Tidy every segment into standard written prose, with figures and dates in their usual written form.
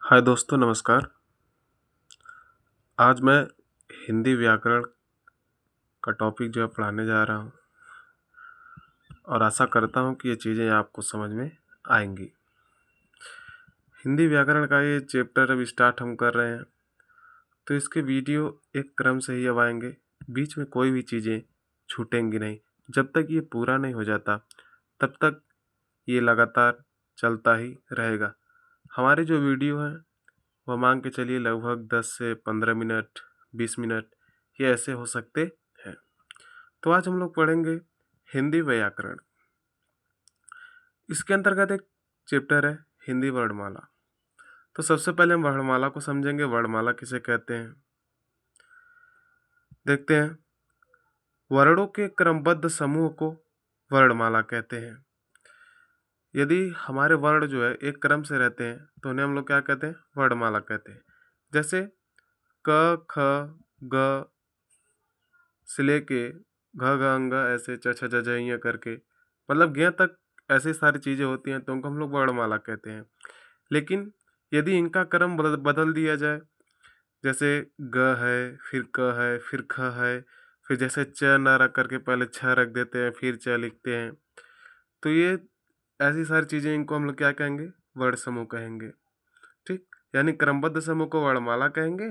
हाय दोस्तों, नमस्कार। आज मैं हिंदी व्याकरण का टॉपिक जो है पढ़ाने जा रहा हूँ और आशा करता हूँ कि ये चीज़ें आपको समझ में आएंगी। हिंदी व्याकरण का ये चैप्टर अभी स्टार्ट हम कर रहे हैं, तो इसके वीडियो एक क्रम से ही अब आएंगे। बीच में कोई भी चीज़ें छूटेंगी नहीं। जब तक ये पूरा नहीं हो जाता तब तक ये लगातार चलता ही रहेगा। हमारे जो वीडियो हैं वह मान के चलिए लगभग 10 से 15 मिनट, 20 मिनट ये ऐसे हो सकते हैं। तो आज हम लोग पढ़ेंगे हिंदी व्याकरण। इसके अंतर्गत एक चैप्टर है हिंदी वर्णमाला। तो सबसे पहले हम वर्णमाला को समझेंगे। वर्णमाला किसे कहते हैं देखते हैं। वर्णों के क्रमबद्ध समूह को वर्णमाला कहते हैं। यदि हमारे वर्ण जो है एक क्रम से रहते हैं तो उन्हें हम लोग क्या कहते हैं? वर्णमाला कहते हैं। जैसे क, ख, ग से लेके घ, घ, अंग ऐसे च, छ, ज, झ ञ करके मतलब ज्ञ तक ऐसी सारी चीज़ें होती हैं तो उनको हम लोग वर्णमाला कहते हैं। लेकिन यदि इनका क्रम बदल दिया जाए, जैसे ग है, फिर क है, फिर ख है, फिर जैसे च न रख करके पहले छ रख देते हैं, फिर च लिखते हैं, तो ये ऐसी सारी चीज़ें इनको हम लोग क्या कहेंगे? वर्ण समूह कहेंगे। ठीक, यानी क्रमबद्ध समूह को वर्णमाला कहेंगे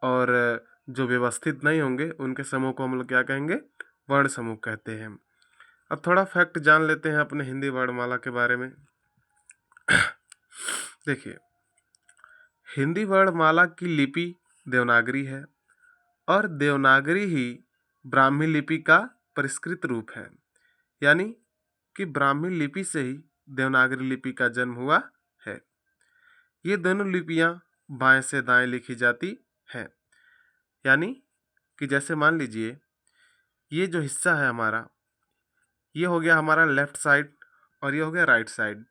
और जो व्यवस्थित नहीं होंगे उनके समूह को हम लोग क्या कहेंगे? वर्ण समूह कहते हैं। अब थोड़ा फैक्ट जान लेते हैं अपने हिंदी वर्णमाला के बारे में। देखिए, हिंदी वर्णमाला की लिपि देवनागरी है और देवनागरी ही ब्राह्मी लिपि का परिष्कृत रूप है। यानी कि ब्राह्मी लिपि से ही देवनागरी लिपि का जन्म हुआ है। ये दोनों लिपियां बाएं से दाएं लिखी जाती हैं। यानी कि जैसे मान लीजिए ये जो हिस्सा है हमारा, ये हो गया हमारा लेफ्ट साइड और ये हो गया राइट साइड।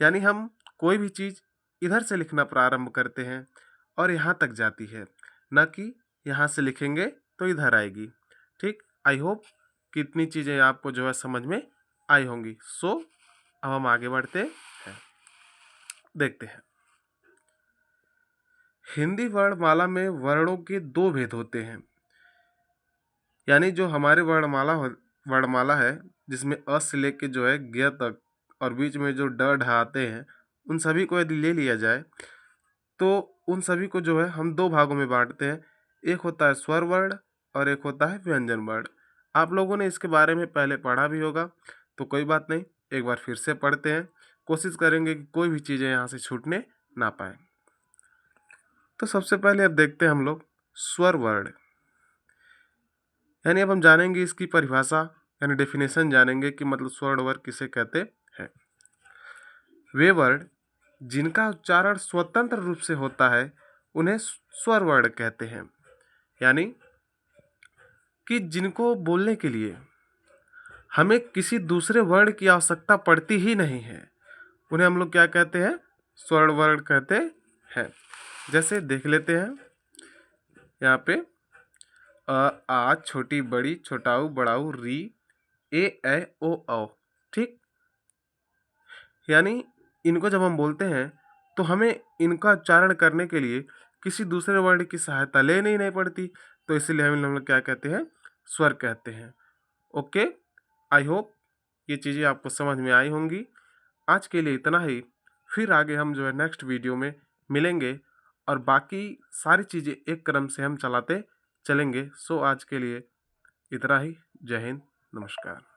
यानी हम कोई भी चीज़ इधर से लिखना प्रारंभ करते हैं और यहाँ तक जाती है, न कि यहाँ से लिखेंगे तो इधर आएगी। ठीक, आई होप कि इतनी चीज़ें आपको जो है समझ में आई होंगी। सो अब हम आगे बढ़ते हैं, देखते हैं। हिंदी वर्णमाला में वर्णों के दो भेद होते हैं। यानी जो हमारे वर्णमाला है जिसमें अ से लेके जो है ज्ञ तक और बीच में जो ड ढ आते हैं, उन सभी को यदि ले लिया जाए तो उन सभी को जो है हम दो भागों में बांटते हैं। एक होता है स्वर वर्ण और एक होता है व्यंजन वर्ण। आप लोगों ने इसके बारे में पहले पढ़ा भी होगा, तो कोई बात नहीं, एक बार फिर से पढ़ते हैं। कोशिश करेंगे कि कोई भी चीज़ें यहाँ से छूटने ना पाए। तो सबसे पहले अब देखते हैं हम लोग स्वर वर्ण। यानी अब हम जानेंगे इसकी परिभाषा, यानी डेफिनेशन जानेंगे कि मतलब स्वर्ण वर्ण किसे कहते हैं। वे वर्ण जिनका उच्चारण स्वतंत्र रूप से होता है उन्हें स्वर वर्ण कहते हैं। यानी कि जिनको बोलने के लिए हमें किसी दूसरे वर्ण की आवश्यकता पड़ती ही नहीं है, उन्हें हम लोग क्या कहते हैं? स्वर्ण वर्ण कहते हैं। जैसे देख लेते हैं यहाँ पे अ, आ, छोटी बड़ी, छोटाऊ बड़ाऊ, री, ए ओ औ। ठीक, यानी इनको जब हम बोलते हैं तो हमें इनका उच्चारण करने के लिए किसी दूसरे वर्ण की सहायता लेनी ही नहीं पड़ती, तो इसीलिए हम लोग क्या कहते हैं? स्वर कहते हैं। ओके, आई होप ये चीज़ें आपको समझ में आई होंगी। आज के लिए इतना ही। फिर आगे हम जो है नेक्स्ट वीडियो में मिलेंगे और बाकी सारी चीज़ें एक क्रम से हम चलाते चलेंगे। सो आज के लिए इतना ही। जय हिंद, नमस्कार।